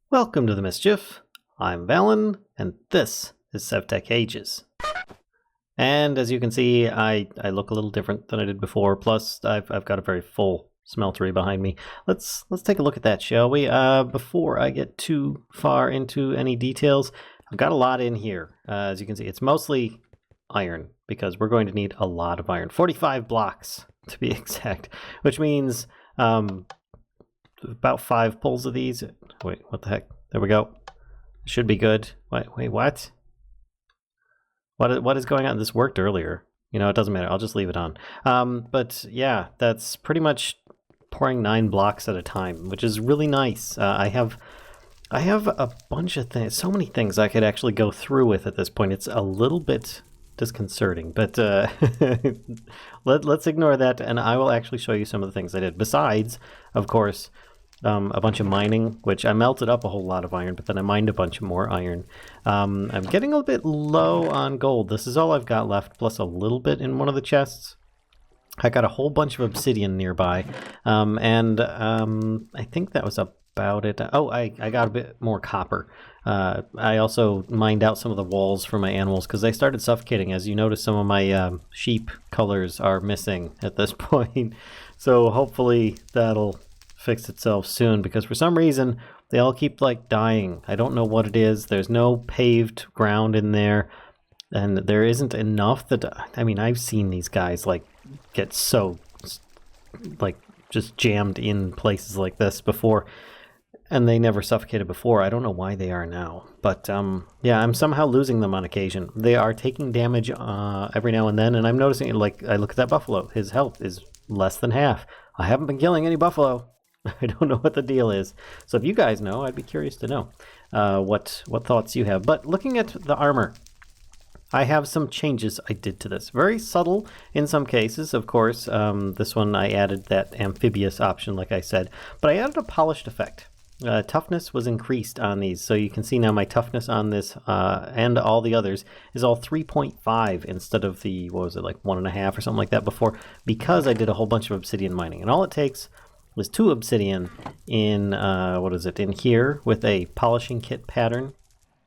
Welcome to the Mischief. I'm Vallen, and this is SevTech Ages. And as you can see, I look a little different than I did before. Plus, I've got a very full smeltery behind me. Let's take a look at that, shall we? Before I get too far into any details, I've got a lot in here. As you can see, it's mostly iron because we're going to need a lot of iron. 45 blocks to be exact, which means about 5 pulls of these. Wait, what the heck? There we go. Should be good. Wait, what? What is going on? This worked earlier. You know, it doesn't matter. I'll just leave it on. But yeah, that's pretty much pouring 9 blocks at a time, which is really nice. I have a bunch of things, so many things I could actually go through with at this point. It's a little bit disconcerting, but let's ignore that, and I will actually show you some of the things I did. Besides, of course, a bunch of mining, which I melted up a whole lot of iron, but then I mined a bunch more iron. I'm getting a little bit low on gold. This is all I've got left, plus a little bit in one of the chests. I got a whole bunch of obsidian nearby, and I think that was about it. Oh, I got a bit more copper. I also mined out some of the walls for my animals because they started suffocating. As you notice, some of my sheep colors are missing at this point. So hopefully that'll fix itself soon, because for some reason they all keep like dying. I don't know what it is. There's no paved ground in there, and there isn't enough that, I mean, I've seen these guys like get so like just jammed in places like this before, and they never suffocated before. I don't know why they are now, but yeah, I'm somehow losing them on occasion. They are taking damage every now and then, and I'm noticing, like, I look at that buffalo, his health is less than half. I haven't been killing any buffalo. I don't know what the deal is. So if you guys know, I'd be curious to know what thoughts you have. But looking at the armor, I have some changes I did to this. Very subtle in some cases, of course. This one I added that amphibious option, like I said. But I added a polished effect. Toughness was increased on these. So you can see now my toughness on this and all the others is all 3.5 instead of the, what was it, like 1.5 or something like that before, because I did a whole bunch of obsidian mining. And all it takes was 2 obsidian in, in here with a polishing kit pattern.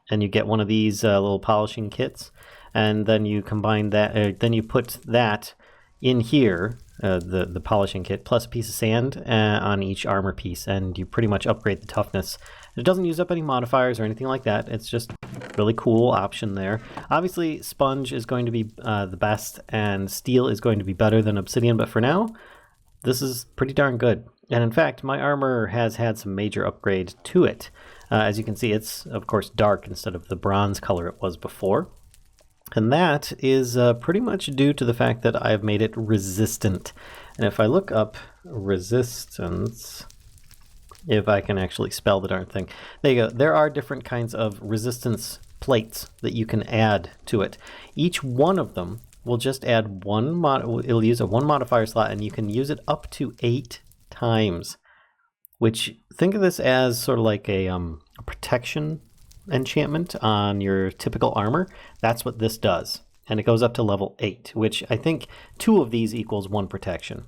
And you get one of these little polishing kits. And then you combine that, then you put that in here, the polishing kit, plus a piece of sand on each armor piece. And you pretty much upgrade the toughness. It doesn't use up any modifiers or anything like that. It's just really cool option there. Obviously, sponge is going to be the best, and steel is going to be better than obsidian. But for now, this is pretty darn good. And in fact, my armor has had some major upgrade to it. As you can see, it's, of course, dark instead of the bronze color it was before. And that is pretty much due to the fact that I've made it resistant. And if I look up resistance, if I can actually spell the darn thing, there you go. There are different kinds of resistance plates that you can add to it. Each one of them will just add one it'll use a 1 modifier slot, and you can use it up to 8 times, which, think of this as sort of like a protection enchantment on your typical armor. That's what this does, and it goes up to level 8, which I think 2 of these equals 1 protection,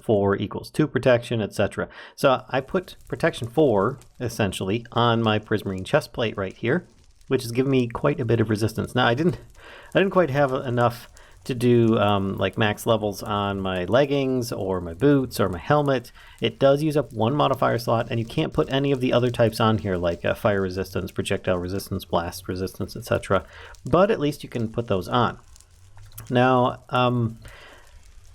4 equals 2 protection, etc. So I put protection 4 essentially on my prismarine chest plate right here, which has given me quite a bit of resistance. Now I didn't quite have enough to do like max levels on my leggings or my boots or my helmet. It does use up 1 modifier slot, and you can't put any of the other types on here, like fire resistance, projectile resistance, blast resistance, etc. But at least you can put those on. Now,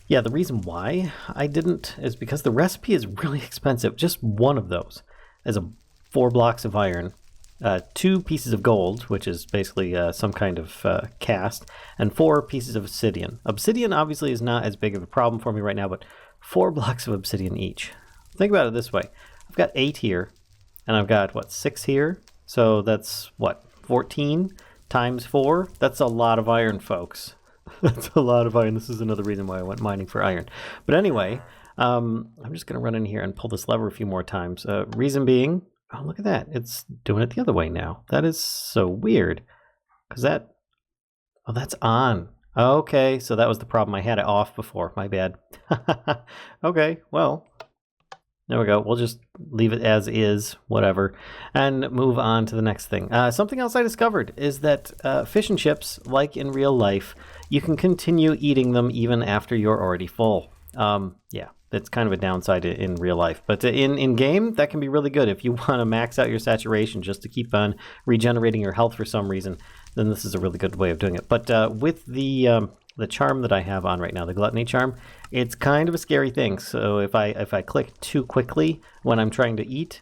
yeah, the reason why I didn't is because the recipe is really expensive. Just one of those is 4 blocks of iron, 2 pieces of gold, which is basically some kind of cast, and 4 pieces of obsidian. Obsidian obviously is not as big of a problem for me right now, but 4 blocks of obsidian each. Think about it this way. I've got 8 here, and I've got, what, 6 here? So that's, what, 14 times 4? That's a lot of iron, folks. That's a lot of iron. This is another reason why I went mining for iron. But anyway, I'm just going to run in here and pull this lever a few more times. Reason being, oh, look at that. It's doing it the other way now. That is so weird. Because that... Oh, that's on. Okay, so that was the problem. I had it off before. My bad. Okay, well, There we go. We'll just leave it as is, whatever, and move on to the next thing. Something else I discovered is that fish and chips, like in real life, you can continue eating them even after you're already full. Yeah, that's kind of a downside in real life. But in game, that can be really good. If you want to max out your saturation just to keep on regenerating your health for some reason, then this is a really good way of doing it. But with the charm that I have on right now, the gluttony charm, it's kind of a scary thing. So if I click too quickly when I'm trying to eat,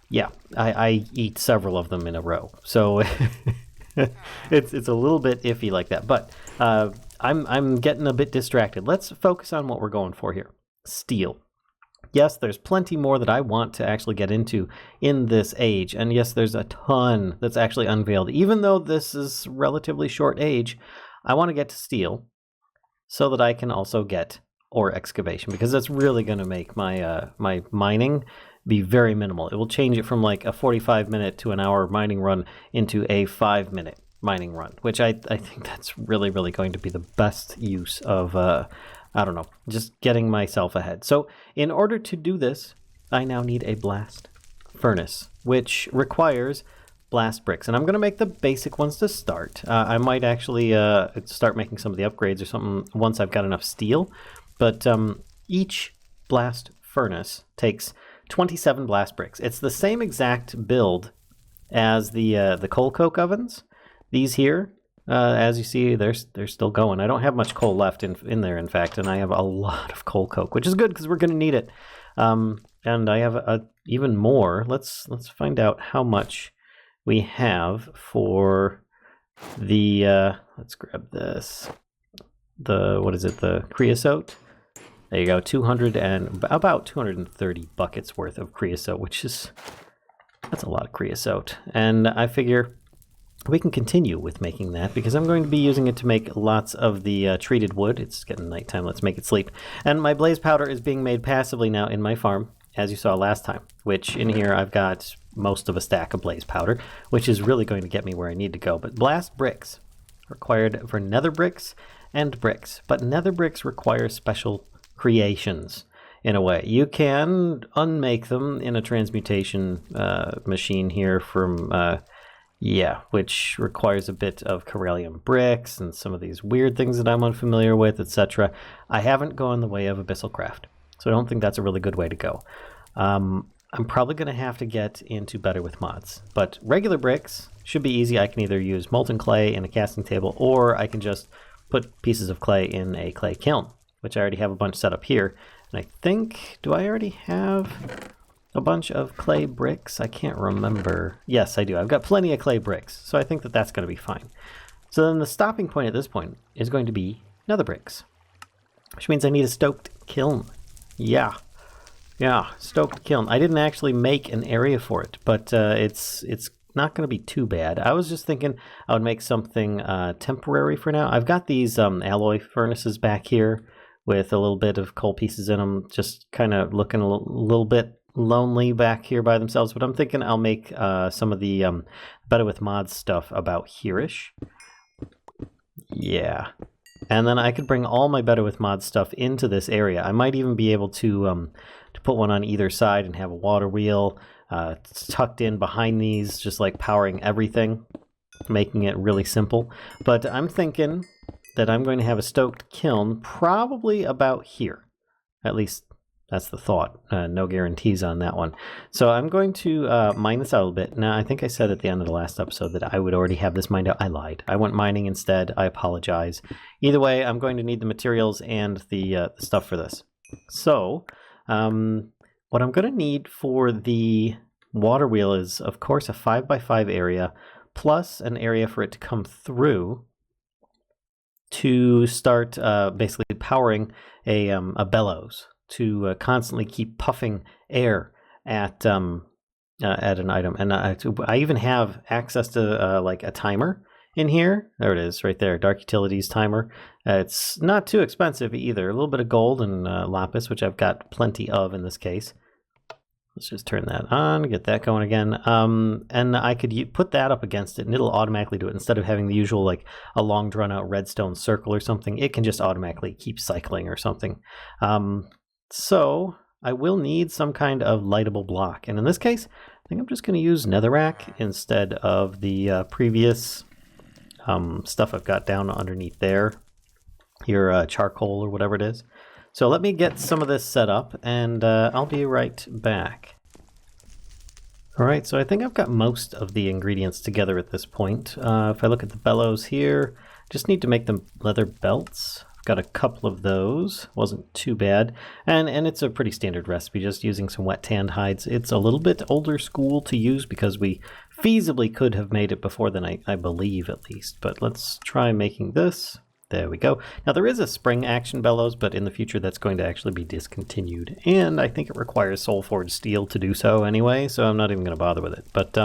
yeah, I eat several of them in a row. So it's a little bit iffy like that. But I'm getting a bit distracted. Let's focus on what we're going for here. Steel. Yes, there's plenty more that I want to actually get into in this age. And yes, there's a ton that's actually unveiled. Even though this is relatively short age, I want to get to steel so that I can also get ore excavation, because that's really going to make my my mining be very minimal. It will change it from like a 45-minute to an hour mining run into a 5-minute mining run, which I think that's really going to be the best use of, I don't know, just getting myself ahead. So in order to do this, I now need a blast furnace, which requires blast bricks, and I'm going to make the basic ones to start. I might actually start making some of the upgrades or something once I've got enough steel, but each blast furnace takes 27 blast bricks. It's the same exact build as the coal coke ovens. These here, as you see, they're still going. I don't have much coal left in there, in fact, and I have a lot of coal coke, which is good because we're going to need it. And I have even more. Let's find out how much we have for the let's grab this, what is it, the creosote. There you go, about 230 buckets worth of creosote, that's a lot of creosote. And I figure we can continue with making that because I'm going to be using it to make lots of the treated wood. It's getting nighttime, let's make it sleep. And my blaze powder is being made passively now in my farm, as you saw last time, which in here I've got most of a stack of blaze powder, which is really going to get me where I need to go. But blast bricks required for nether bricks and bricks, but nether bricks require special creations in a way. You can unmake them in a transmutation machine here from which requires a bit of Corellium bricks and some of these weird things that I'm unfamiliar with, etc. I haven't gone the way of Abyssal Craft, so I don't think that's a really good way to go. I'm probably going to have to get into better with mods, but regular bricks should be easy. I can either use molten clay in a casting table, or I can just put pieces of clay in a clay kiln, which I already have a bunch set up here. And I think, do I already have a bunch of clay bricks? I can't remember. Yes, I do. I've got plenty of clay bricks, so I think that that's going to be fine. So then the stopping point at this point is going to be nether bricks, which means I need a stoked kiln. Yeah, stoked kiln. I didn't actually make an area for it, but it's not going to be too bad. I was just thinking I would make something temporary for now. I've got these alloy furnaces back here with a little bit of coal pieces in them, just kind of looking a little bit lonely back here by themselves. But I'm thinking I'll make some of the Better with Mods stuff about here-ish. Yeah. And then I could bring all my Better with Mods stuff into this area. I might even be able to put one on either side and have a water wheel tucked in behind these, just like powering everything, making it really simple. But I'm thinking that I'm going to have a stoked kiln probably about here. At least that's the thought. No guarantees on that one. So I'm going to mine this out a little bit. Now, I think I said at the end of the last episode that I would already have this mined out. I lied. I went mining instead. I apologize. Either way, I'm going to need the materials and the stuff for this. So what I'm going to need for the water wheel is, of course, a 5x5 area plus an area for it to come through to start basically powering a bellows to constantly keep puffing air at an item. And I even have access to like a timer in here. There it is right there, Dark Utilities timer. It's not too expensive either. A little bit of gold and lapis, which I've got plenty of in this case. Let's just turn that on, get that going again. And I could put that up against it and it'll automatically do it. Instead of having the usual, like a long drawn out redstone circle or something, it can just automatically keep cycling or something. So I will need some kind of lightable block. And in this case, I think I'm just going to use netherrack instead of the previous stuff I've got down underneath there. Your charcoal or whatever it is. So let me get some of this set up, and I'll be right back. Alright, so I think I've got most of the ingredients together at this point. If I look at the bellows here, just need to make them leather belts. I've got a couple of those. Wasn't too bad. And it's a pretty standard recipe, just using some wet tanned hides. It's a little bit older school to use because we feasibly could have made it before then, I believe at least. But let's try making this. There we go. Now there is a spring action bellows, but in the future that's going to actually be discontinued. And I think it requires soul-forged steel to do so anyway, so I'm not even going to bother with it. But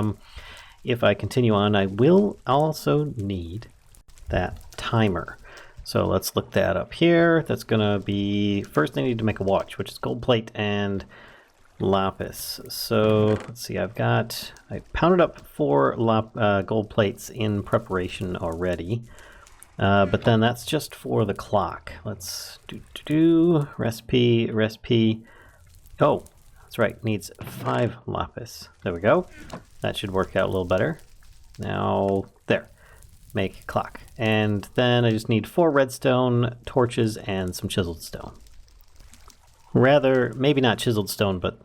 if I continue on, I will also need that timer. So let's look that up here. That's going to be... First I need to make a watch, which is gold plate and lapis. So let's see, I pounded up 4 gold plates in preparation already. But then that's just for the clock. Let's do recipe. Oh, that's right. Needs 5 lapis. There we go. That should work out a little better. Now, there. Make clock. And then I just need 4 redstone, torches, and some chiseled stone. Rather, maybe not chiseled stone, but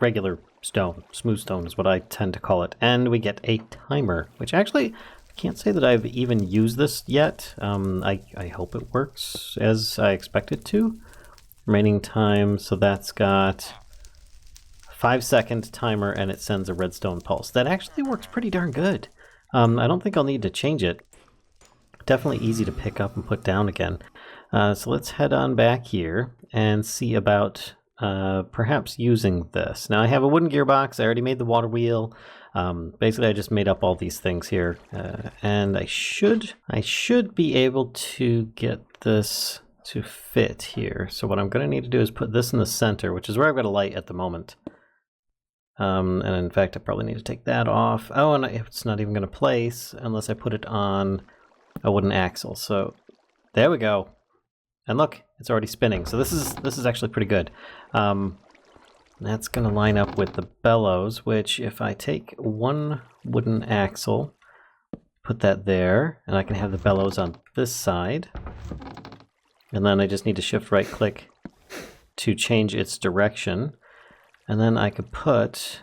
regular stone. Smooth stone is what I tend to call it. And we get a timer, which actually... Can't say that I've even used this yet. I hope it works as I expect it to. Remaining time, so that's got 5-second timer and it sends a redstone pulse. That actually works pretty darn good. I don't think I'll need to change it. Definitely easy to pick up and put down again. So let's head on back here and see about perhaps using this. Now I have a wooden gearbox. I already made the water wheel. Basically I just made up all these things here, and I should be able to get this to fit here. So what I'm going to need to do is put this in the center, which is where I've got a light at the moment. And in fact I probably need to take that off. Oh, and it's not even going to place unless I put it on a wooden axle. So there we go. And look, it's already spinning. So this is actually pretty good. That's going to line up with the bellows, which if I take one wooden axle, put that there, and I can have the bellows on this side. And then I just need to shift right click to change its direction. And then I could put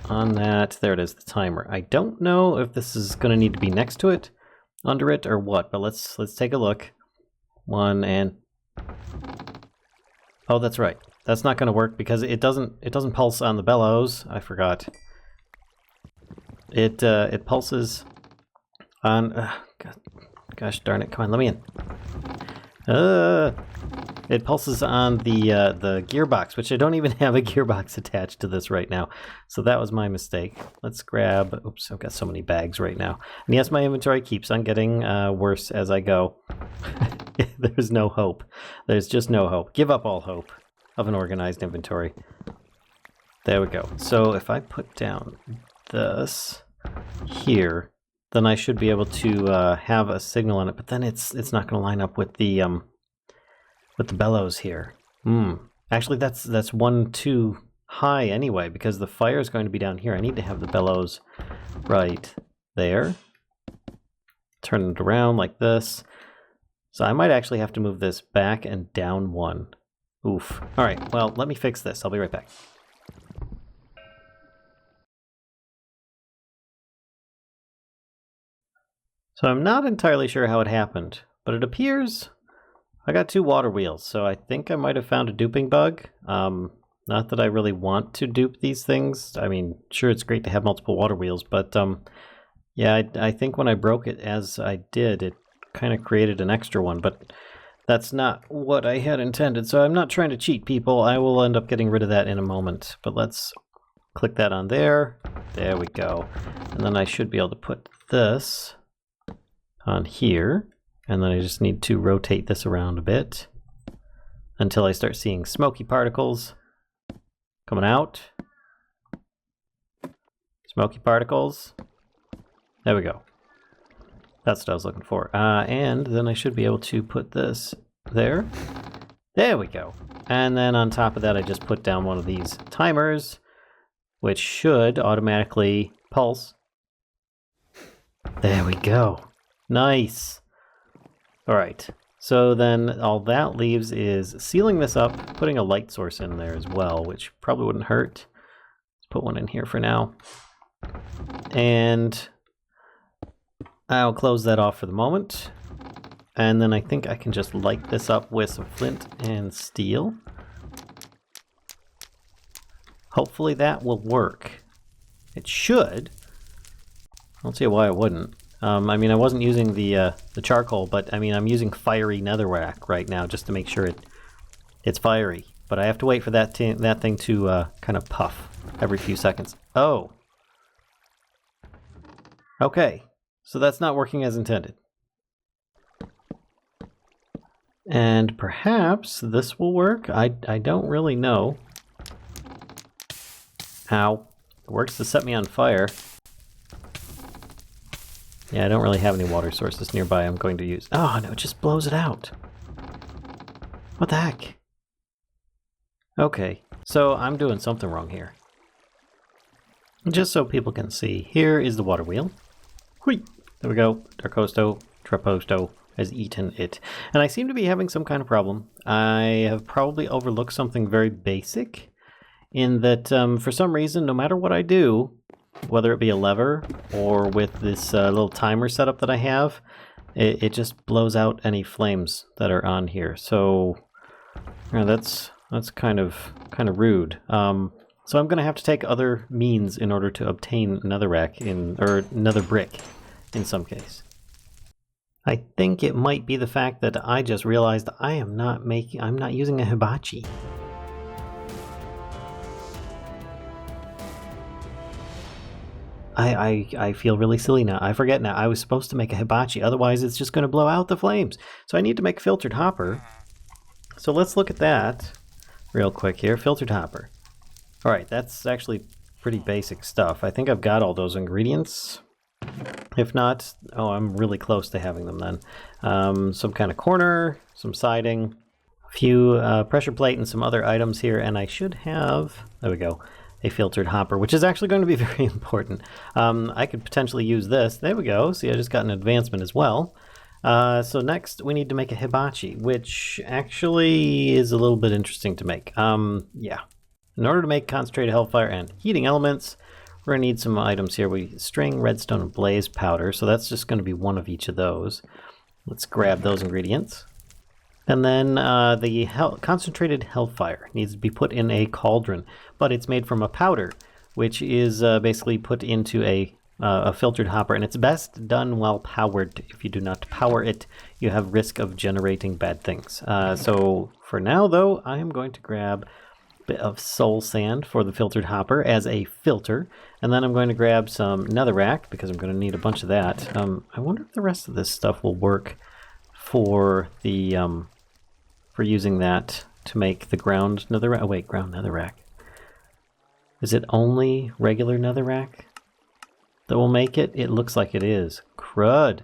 on that, there it is, the timer. I don't know if this is going to need to be next to it, under it, or what, but let's take a look. 1 and... Oh, that's right. That's not going to work because it doesn't pulse on the bellows. I forgot. It pulses on... gosh darn it! Come on, let me in. It pulses on the gearbox, which I don't even have a gearbox attached to this right now. So that was my mistake. Let's grab... Oops, I've got so many bags right now. And yes, my inventory keeps on getting worse as I go. There's no hope. There's just no hope. Give up all hope of an organized inventory. There we go. So if I put down this here, then I should be able to have a signal on it. But then it's not going to line up with the bellows here. Actually, that's 1 too high anyway, because the fire is going to be down here. I need to have the bellows right there. Turn it around like this. So I might actually have to move this back and down 1. Oof. All right, well, let me fix this. I'll be right back. So I'm not entirely sure how it happened, but it appears I got 2 water wheels, so I think I might have found a duping bug. Not that I really want to dupe these things. I mean, sure, it's great to have multiple water wheels, but yeah, I think when I broke it as I did, it kind of created an extra one, but that's not what I had intended. So I'm not trying to cheat people. I will end up getting rid of that in a moment, but let's click that on there. There we go. And then I should be able to put this on here. And then I just need to rotate this around a bit until I start seeing smoky particles coming out. Smoky particles. There we go. That's what I was looking for. And then I should be able to put this there. There we go. And then on top of that, I just put down one of these timers, which should automatically pulse. There we go. Nice. All right. So then all that leaves is sealing this up, putting a light source in there as well, which probably wouldn't hurt. Let's put one in here for now. And I'll close that off for the moment. And then I think I can just light this up with some flint and steel. Hopefully that will work. It should. I don't see why it wouldn't. I mean, I wasn't using the charcoal, but I mean, I'm using fiery netherrack right now just to make sure it's fiery. But I have to wait for that thing to kind of puff every few seconds. Oh. Okay. So that's not working as intended. And perhaps this will work. I don't really know. Ow. It works to set me on fire. Yeah, I don't really have any water sources nearby I'm going to use. Oh, no, it just blows it out. What the heck? Okay, so I'm doing something wrong here. Just so people can see, here is the water wheel. Hui! There we go. Darkosto, Traposto has eaten it. And I seem to be having some kind of problem. I have probably overlooked something very basic in that for some reason, no matter what I do, whether it be a lever or with this little timer setup that I have, it just blows out any flames that are on here. So that's kind of rude. So I'm going to have to take other means in order to obtain netherrack or nether brick in some case. I think it might be the fact that I just realized I'm not using a hibachi. I feel really silly now. I forget now. I was supposed to make a hibachi, otherwise it's just going to blow out the flames. So I need to make a filtered hopper. So let's look at that real quick here. Filtered hopper. All right, that's actually pretty basic stuff. I think I've got all those ingredients. If not, oh, I'm really close to having them then. Some kind of corner, some siding, a few pressure plate and some other items here, and I should have, there we go, a filtered hopper, which is actually going to be very important. I could potentially use this. There we go. See, I just got an advancement as well. So next we need to make a hibachi, which actually is a little bit interesting to make. Yeah. In order to make concentrated hellfire and heating elements, we're going to need some items here. String, redstone, and blaze powder. So that's just going to be one of each of those. Let's grab those ingredients. And then the concentrated hellfire needs to be put in a cauldron, but it's made from a powder, which is basically put into a filtered hopper, and it's best done while powered. If you do not power it, you have risk of generating bad things. So for now, though, I am going to grab a bit of soul sand for the filtered hopper as a filter, and then I'm going to grab some netherrack because I'm going to need a bunch of that. I wonder if the rest of this stuff will work for the for using that to make the ground netherrack. Oh wait, ground netherrack. Is it only regular netherrack that will make it? It looks like it is. Crud.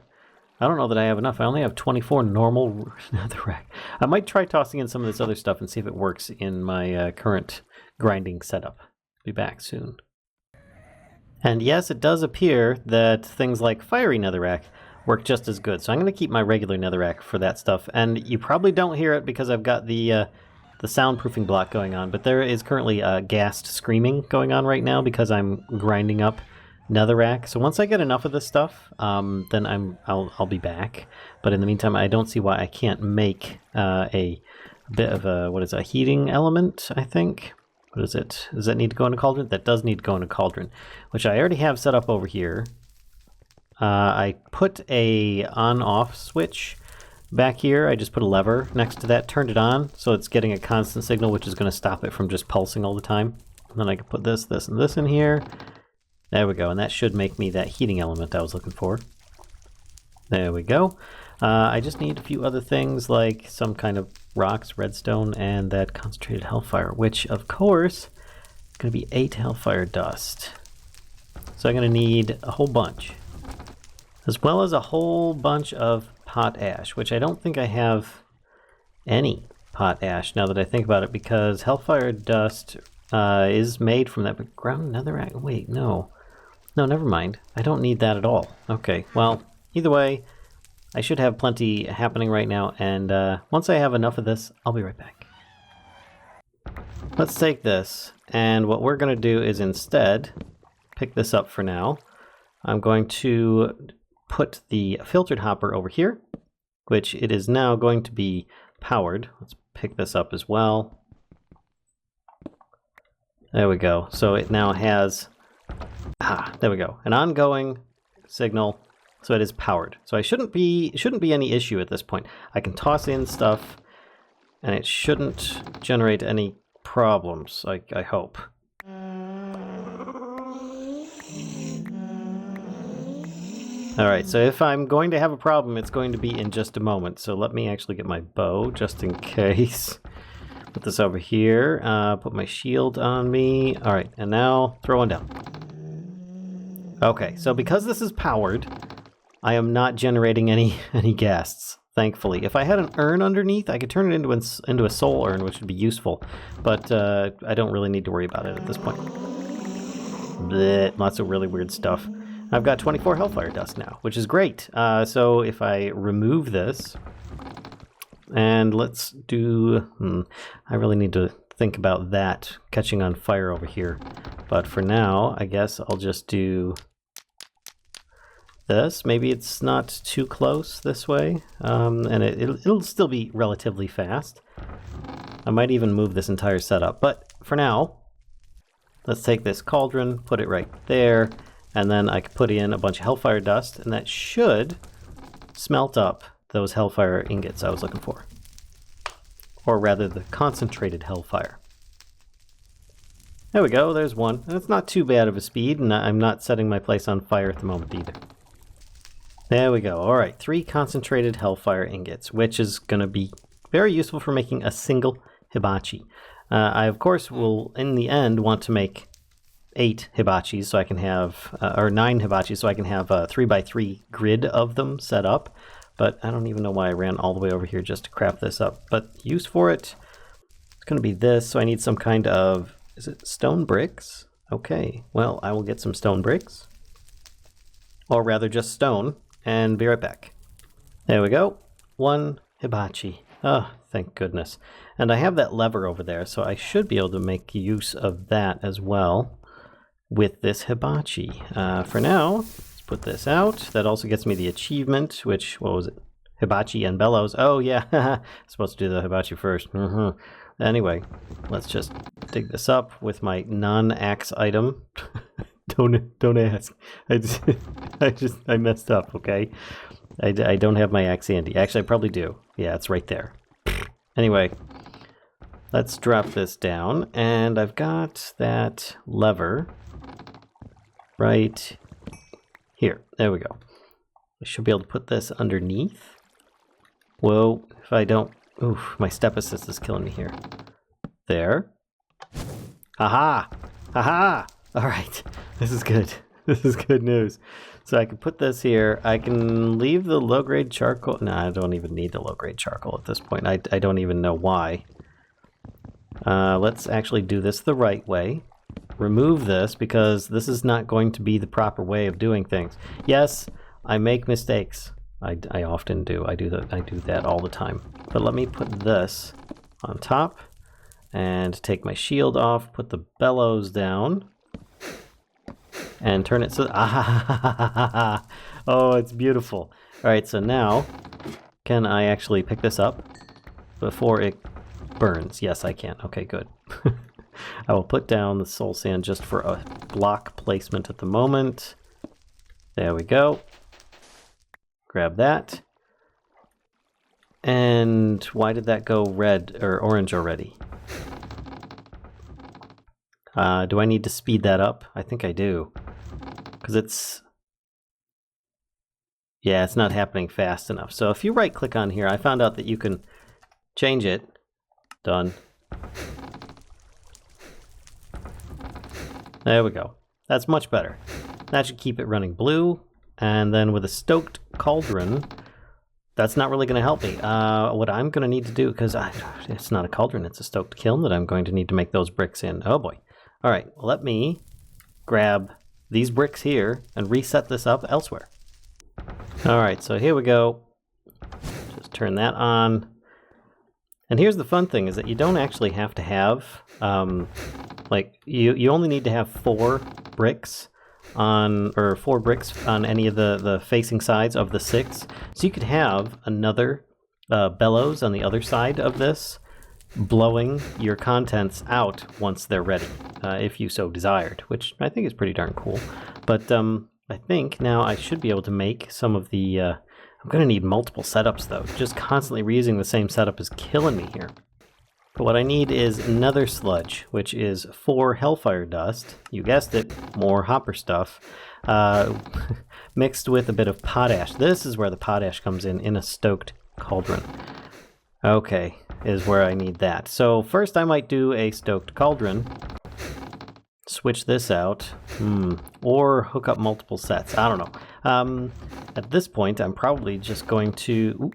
I don't know that I have enough. I only have 24 normal netherrack. I might try tossing in some of this other stuff and see if it works in my current grinding setup. Be back soon. And yes, it does appear that things like fiery netherrack work just as good. So I'm going to keep my regular netherrack for that stuff. And you probably don't hear it because I've got the soundproofing block going on. But there is currently ghast screaming going on right now because I'm grinding up netherrack. So once I get enough of this stuff, then I'll be back. But in the meantime, I don't see why I can't make a bit of a heating element, I think. What is it? Does that need to go in a cauldron? That does need to go in a cauldron, which I already have set up over here. I put a on-off switch back here. I just put a lever next to that, turned it on, so it's getting a constant signal, which is going to stop it from just pulsing all the time. And then I can put this, and this in here. There we go, and that should make me that heating element I was looking for. There we go. I just need a few other things like some kind of rocks, redstone, and that concentrated hellfire, which of course is going to be 8 hellfire dust. So I'm going to need a whole bunch, as well as a whole bunch of pot ash, which I don't think I have any pot ash, now that I think about it, because hellfire dust is made from that. But ground netherrack? Wait, no. No, never mind. I don't need that at all. Okay, well, either way, I should have plenty happening right now, and once I have enough of this, I'll be right back. Let's take this, and what we're going to do is instead pick this up for now. I'm going to put the filtered hopper over here, which it is now going to be powered. Let's pick this up as well. There we go. So it now has, there we go, an ongoing signal, so it is powered. So it shouldn't be any issue at this point. I can toss in stuff, and it shouldn't generate any problems, I hope. Alright, so if I'm going to have a problem, it's going to be in just a moment. So let me actually get my bow, just in case. Put this over here, put my shield on me. Alright, and now throw one down. Okay, so because this is powered, I am not generating any ghasts, thankfully. If I had an urn underneath, I could turn it into a soul urn, which would be useful. But I don't really need to worry about it at this point. Blech, lots of really weird stuff. I've got 24 hellfire dust now, which is great. So if I remove this, and let's do... I really need to think about that catching on fire over here. But for now, I guess I'll just do this. Maybe it's not too close this way, and it'll still be relatively fast. I might even move this entire setup, but for now, let's take this cauldron, put it right there, and then I can put in a bunch of hellfire dust, and that should smelt up those hellfire ingots I was looking for. Or rather, the concentrated hellfire. There we go, there's one. And it's not too bad of a speed, and I'm not setting my place on fire at the moment either. There we go. Alright, 3 concentrated hellfire ingots, which is going to be very useful for making a single hibachi. I, of course, will, in the end, want to make 8 hibachis so I can have, or 9 hibachis so I can have a 3x3 grid of them set up. But I don't even know why I ran all the way over here just to craft this up. But use for it, it's going to be this, so I need some kind of, is it stone bricks? Okay, well, I will get some stone bricks. Or rather just stone, and be right back. There we go, 1 hibachi. Oh, thank goodness. And I have that lever over there, so I should be able to make use of that as well with this hibachi. For now, let's put this out. That also gets me the achievement, which, what was it? Hibachi and bellows. Oh yeah, supposed to do the hibachi first. Anyway, let's just dig this up with my non-axe item. Don't ask. I messed up. Okay, I don't have my axe handy. Actually, I probably do. Yeah, it's right there. Anyway, let's drop this down, and I've got that lever right here. There we go. I should be able to put this underneath. Whoa, if I don't... Oof, my step assist is killing me here. There. Aha! Aha! Alright, this is good. This is good news. So I can put this here. I can leave the low-grade charcoal. No, I don't even need the low-grade charcoal at this point. I don't even know why. Let's actually do this the right way. Remove this, because this is not going to be the proper way of doing things. Yes, I make mistakes. I often do. I do that all the time. But let me put this on top and take my shield off, put the bellows down, and turn it so... Oh, it's beautiful. Alright, so now, can I actually pick this up before it burns? Yes, I can. Okay, good. I will put down the soul sand just for a block placement at the moment. There we go. Grab that. And why did that go red or orange already? Do I need to speed that up? I think I do. Because it's... Yeah, it's not happening fast enough. So if you right click on here, I found out that you can change it. Done. There we go. That's much better. That should keep it running blue. And then with a stoked cauldron, that's not really going to help me. What I'm going to need to do, because it's not a cauldron, it's a stoked kiln that I'm going to need to make those bricks in. Oh boy. All right, let me grab these bricks here and reset this up elsewhere. All right, so here we go. Just turn that on. And here's the fun thing, is that you don't actually have to have, like, you only need to have 4 bricks on any of the facing sides of the 6. So you could have another bellows on the other side of this, blowing your contents out once they're ready, if you so desired, which I think is pretty darn cool. But I think now I should be able to make some of the... I'm going to need multiple setups, though. Just constantly reusing the same setup is killing me here. But what I need is nether sludge, which is 4 hellfire dust. You guessed it, more hopper stuff, mixed with a bit of potash. This is where the potash comes in a stoked cauldron. Okay, is where I need that. So first I might do a stoked cauldron, switch this out, or hook up multiple sets. I don't know. At this point, I'm probably just going to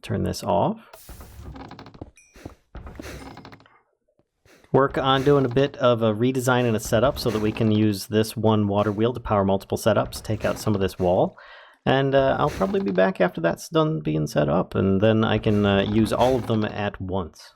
turn this off. Work on doing a bit of a redesign and a setup so that we can use this one water wheel to power multiple setups, take out some of this wall, and I'll probably be back after that's done being set up, and then I can use all of them at once.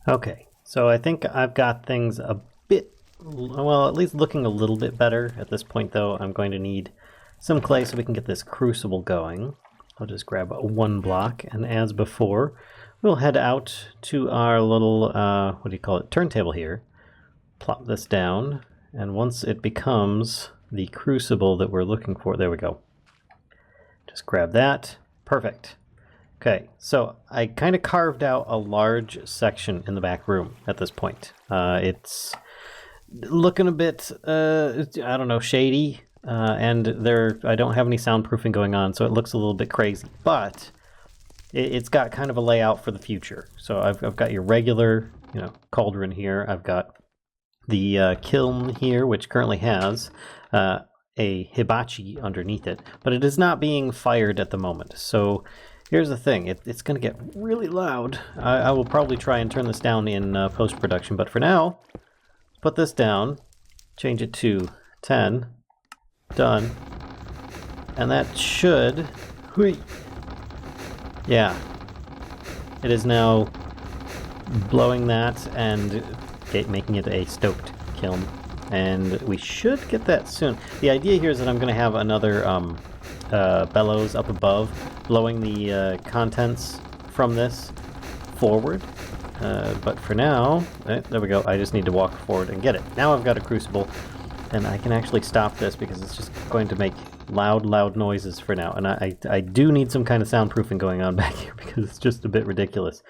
Okay, so I think I've got things a bit, well, at least looking a little bit better. At this point, though, I'm going to need some clay so we can get this crucible going. I'll just grab 1 block, and as before, we'll head out to our little, turntable here, plop this down, and once it becomes the crucible that we're looking for, there we go. Just grab that. Perfect. Okay, so I kind of carved out a large section in the back room at this point. It's looking a bit, I don't know, shady, and I don't have any soundproofing going on, so it looks a little bit crazy, but it's got kind of a layout for the future. So I've got your regular, cauldron here. I've got the kiln here, which currently has a hibachi underneath it, but it is not being fired at the moment. So here's the thing. It's going to get really loud. I will probably try and turn this down in post-production, but for now, put this down, change it to 10, done, and that should... Yeah, it is now blowing that and making it a stoked kiln, and we should get that soon. The idea here is that I'm going to have another bellows up above, blowing the contents from this forward, but for now, there we go, I just need to walk forward and get it. Now I've got a crucible, and I can actually stop this because it's just going to make loud noises for now, and I do need some kind of soundproofing going on back here because it's just a bit ridiculous.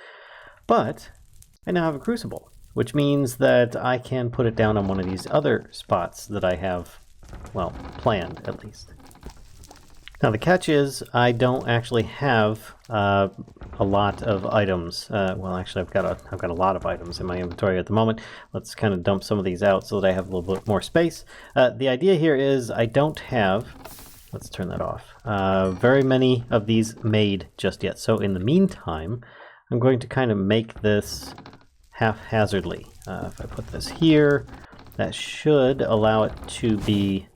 But I now have a crucible, which means that I can put it down on one of these other spots that I have, well, planned at least. Now the catch is I don't actually have a lot of items. Well, actually I've got a lot of items in my inventory at the moment. Let's kind of dump some of these out so that I have a little bit more space. The idea here is I don't have, let's turn that off, very many of these made just yet. So in the meantime, I'm going to kind of make this haphazardly. If I put this here, that should allow it to be,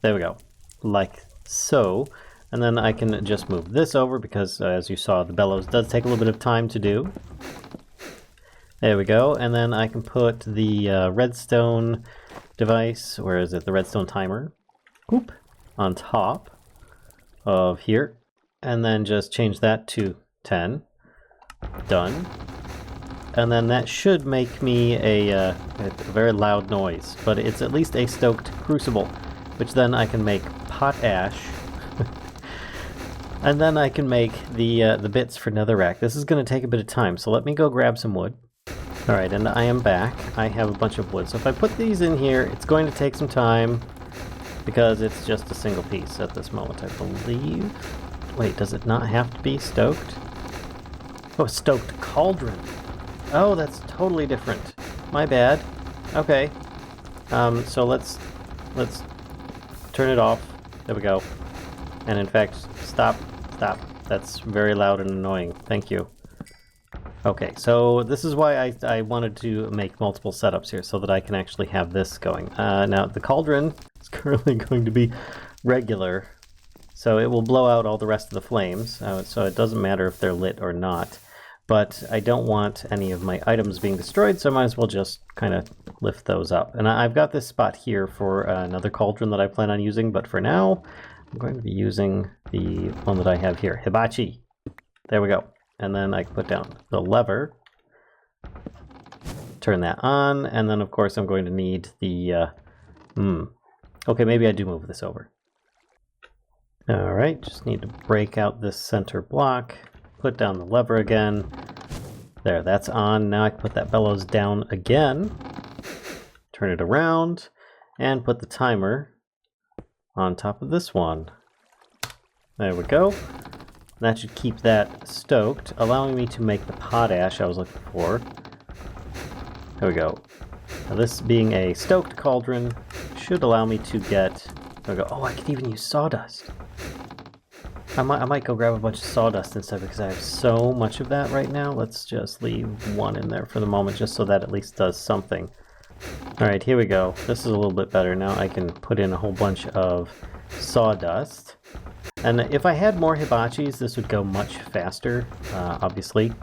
there we go, like so. And then I can just move this over because, as you saw, the bellows does take a little bit of time to do. There we go. And then I can put the redstone device, where is it? The redstone timer, whoop, on top of here. And then just change that to 10. Done. And then that should make me a very loud noise, but it's at least a stoked crucible, which then I can make potash. And then I can make the bits for netherrack. This is going to take a bit of time, so let me go grab some wood. Alright, and I am back. I have a bunch of wood. So if I put these in here, it's going to take some time because it's just a single piece at this moment, I believe. Wait, does it not have to be stoked? Oh, stoked cauldron. Oh, that's totally different. My bad. Okay. So let's turn it off. There we go. And in fact, stop. That's very loud and annoying. Thank you. Okay, so this is why I wanted to make multiple setups here, so that I can actually have this going. Now, the cauldron is currently going to be regular, so it will blow out all the rest of the flames, so it doesn't matter if they're lit or not. But I don't want any of my items being destroyed, so I might as well just kind of lift those up. And I've got this spot here for another cauldron that I plan on using, but for now, I'm going to be using the one that I have here, Hibachi. There we go. And then I can put down the lever, turn that on, and then of course I'm going to need the, okay, maybe I do move this over. All right, just need to break out this center block, put down the lever again. There, that's on. Now I can put that bellows down again, turn it around, and put the timer on top of this one. There we go. That should keep that stoked, allowing me to make the potash I was looking for. There we go. Now this being a stoked cauldron should allow me to get... There we go. Oh, I can even use sawdust. I might go grab a bunch of sawdust instead because I have so much of that right now. Let's just leave one in there for the moment just so that at least does something. Alright, here we go. This is a little bit better. Now I can put in a whole bunch of sawdust. And if I had more hibachis, this would go much faster, obviously.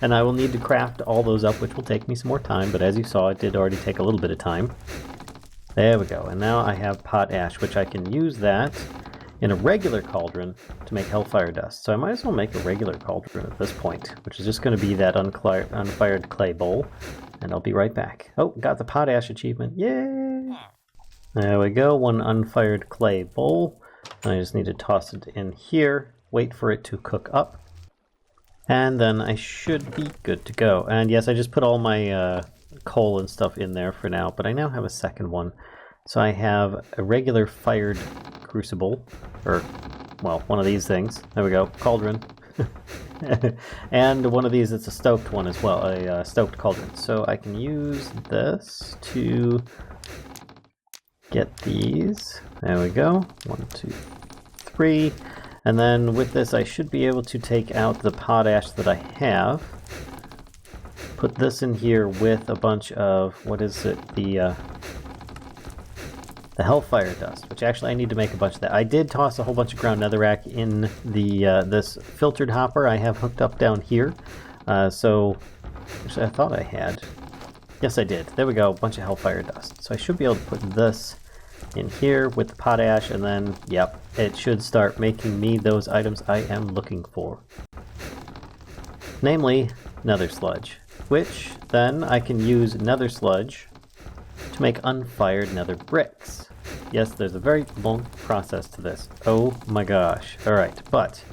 And I will need to craft all those up, which will take me some more time, but as you saw, it did already take a little bit of time. There we go, and now I have potash, which I can use that in a regular cauldron to make hellfire dust. So I might as well make a regular cauldron at this point, which is just going to be that unfired clay bowl, and I'll be right back. Oh, got the potash achievement, yay! There we go, one unfired clay bowl. I just need to toss it in here, wait for it to cook up, and then I should be good to go. And yes, I just put all my coal and stuff in there for now, but I now have a second one. So I have a regular fired crucible, or, well, one of these things. There we go, cauldron. And one of these, it's a stoked one as well, a stoked cauldron. So I can use this to get these. There we go. 1, 2, 3. And then with this, I should be able to take out the potash that I have. Put this in here with a bunch of, what is it? The hellfire dust, which actually I need to make a bunch of that. I did toss a whole bunch of ground netherrack in the this filtered hopper I have hooked up down here. So, actually I thought I had. Yes, I did. There we go, a bunch of hellfire dust. So I should be able to put this in here with the potash, and then, yep, it should start making me those items I am looking for. Namely, nether sludge, which then I can use nether sludge to make unfired nether bricks. Yes, there's a very long process to this. Oh my gosh. Alright, but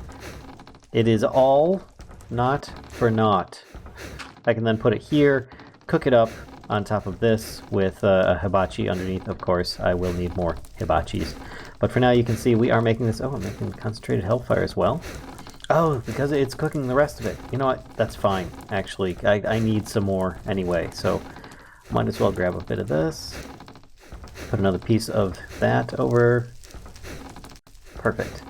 it is all not for naught. I can then put it here, cook it up on top of this with a hibachi underneath. Of course, I will need more hibachis. But for now, you can see we are making this... Oh, I'm making concentrated hellfire as well. Oh, because it's cooking the rest of it. You know what? That's fine, actually. I need some more anyway, so might as well grab a bit of this. Put another piece of that over. Perfect.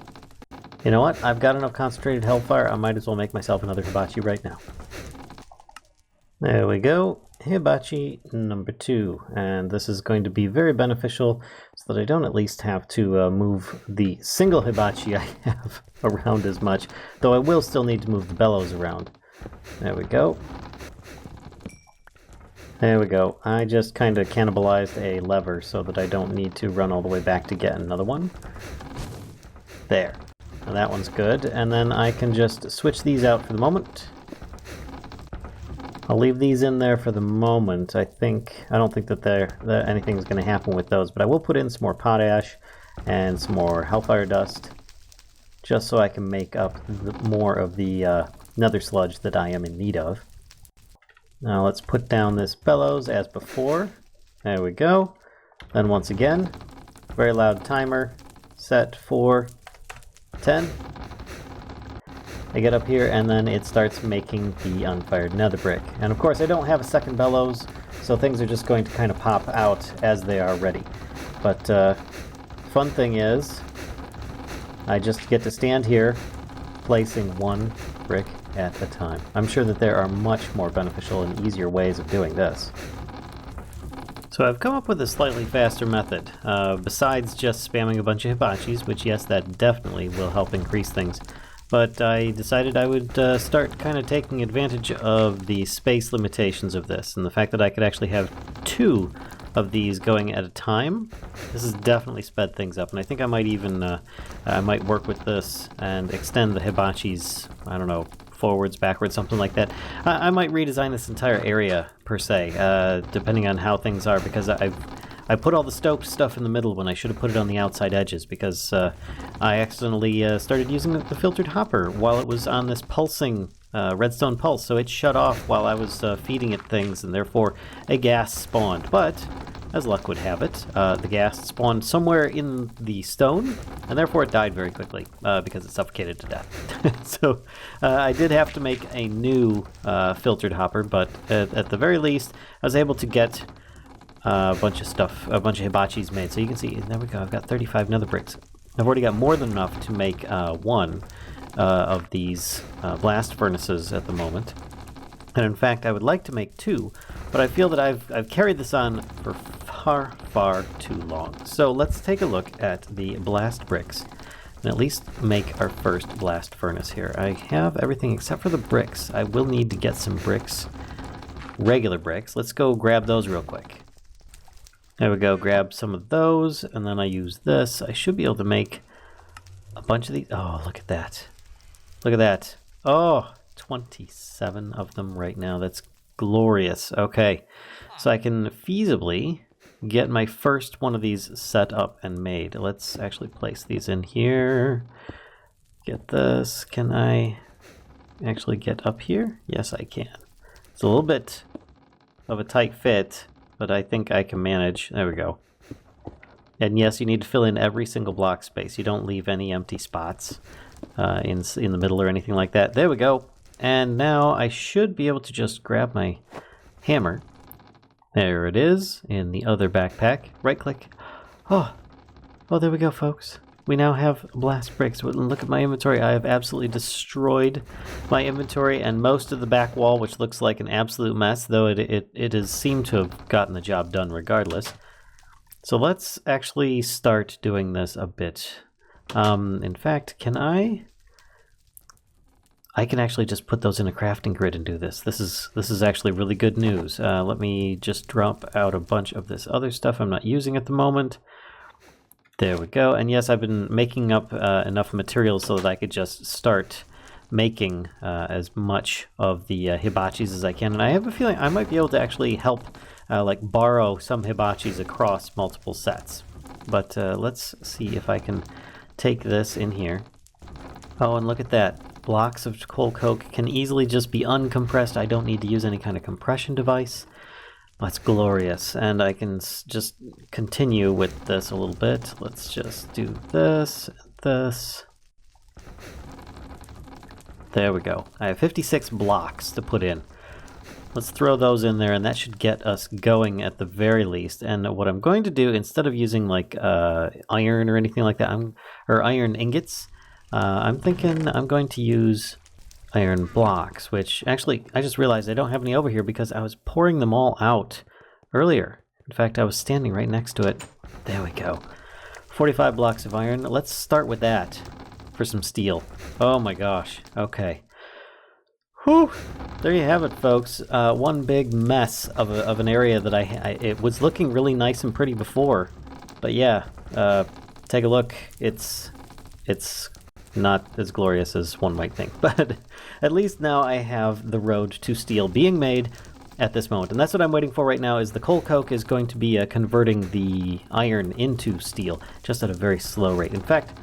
You know what? I've got enough concentrated hellfire. I might as well make myself another hibachi right now. There we go. Hibachi number 2, and this is going to be very beneficial so that I don't at least have to move the single hibachi I have around as much, though I will still need to move the bellows around. There we go. There we go. I just kind of cannibalized a lever so that I don't need to run all the way back to get another one. There. Now that one's good, and then I can just switch these out for the moment. I'll leave these in there for the moment. I don't think that anything's going to happen with those, but I will put in some more potash and some more hellfire dust, just so I can make up more of the nether sludge that I am in need of. Now let's put down this bellows as before. There we go. Then once again, very loud timer, set for 10. I get up here and then it starts making the unfired nether brick. And of course I don't have a second bellows, so things are just going to kind of pop out as they are ready. But fun thing is, I just get to stand here, placing one brick at a time. I'm sure that there are much more beneficial and easier ways of doing this. So I've come up with a slightly faster method, besides just spamming a bunch of hibachis, which yes, that definitely will help increase things. But I decided I would start kind of taking advantage of the space limitations of this, and the fact that I could actually have 2 of these going at a time. This has definitely sped things up, and I think I might even I might work with this and extend the hibachis, I don't know, forwards, backwards, something like that. I might redesign this entire area per se, depending on how things are, because I put all the stoked stuff in the middle when I should have put it on the outside edges, because I accidentally started using the filtered hopper while it was on this pulsing redstone pulse, so it shut off while I was feeding it things, and therefore a gas spawned. But as luck would have it, the gas spawned somewhere in the stone, and therefore it died very quickly because it suffocated to death. So I did have to make a new filtered hopper, but at the very least I was able to get a bunch of stuff, a bunch of hibachis made. So you can see, there we go, I've got 35 nether bricks. I've already got more than enough to make one of these blast furnaces at the moment. And in fact, I would like to make 2, but I feel that I've carried this on for far too long. So let's take a look at the blast bricks and at least make our first blast furnace here. I have everything except for the bricks. I will need to get some bricks, regular bricks. Let's go grab those real quick. There we go, grab some of those, and then I use this. I should be able to make a bunch of these. Oh, look at that. Look at that. Oh, 27 of them right now. That's glorious. Okay, so I can feasibly get my first one of these set up and made. Let's actually place these in here. Get this. Can I actually get up here? Yes, I can. It's a little bit of a tight fit, but I think I can manage. There we go. And yes, you need to fill in every single block space. You don't leave any empty spots in the middle or anything like that. There we go. And now I should be able to just grab my hammer. There it is in the other backpack. Right click. Oh, there we go, folks. We now have blast bricks. Look at my inventory. I have absolutely destroyed my inventory and most of the back wall, which looks like an absolute mess, though it has seemed to have gotten the job done regardless. So let's actually start doing this a bit. In fact, I can actually just put those in a crafting grid and do this. This is actually really good news. Let me just drop out a bunch of this other stuff I'm not using at the moment. There we go. And yes, I've been making up enough materials so that I could just start making as much of the hibachis as I can. And I have a feeling I might be able to actually help like borrow some hibachis across multiple sets. But let's see if I can take this in here. Oh, and look at that. Blocks of coal coke can easily just be uncompressed. I don't need to use any kind of compression device. That's glorious. And I can just continue with this a little bit. Let's just do this and this. There we go. I have 56 blocks to put in. Let's throw those in there, and that should get us going at the very least. And what I'm going to do, instead of using like iron or anything like that, or iron ingots, I'm thinking I'm going to use iron blocks, which actually I just realized I don't have any over here because I was pouring them all out earlier. In fact, I was standing right next to it. There we go. 45 blocks of iron. Let's start with that for some steel. Oh my gosh. Okay. Whew. There you have it, folks. One big mess of an area that it was looking really nice and pretty before. But yeah, take a look. It's not as glorious as one might think, but at least now I have the road to steel being made at this moment. And that's what I'm waiting for right now, is the coal coke is going to be converting the iron into steel, just at a very slow rate. In fact,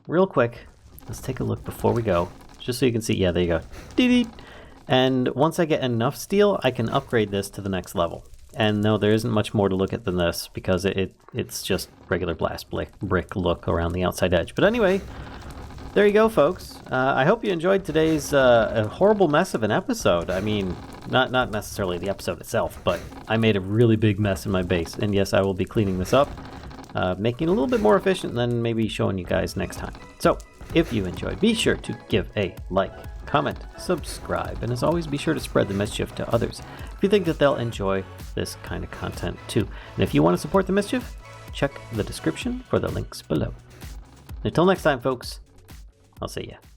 real quick, let's take a look before we go, just so you can see. Yeah, there you go. Dee-dee. And once I get enough steel, I can upgrade this to the next level. And no, there isn't much more to look at than this, because it's just regular blast brick look around the outside edge. But anyway, there you go, folks. I hope you enjoyed today's a horrible mess of an episode. I mean, not necessarily the episode itself, but I made a really big mess in my base. And yes, I will be cleaning this up, making it a little bit more efficient, and then maybe showing you guys next time. So, If you enjoyed, be sure to give a like, comment, subscribe, and as always, be sure to spread the Mischief to others if you think that they'll enjoy this kind of content too. And if you want to support the Mischief, check the description for the links below. Until next time, folks, I'll see ya.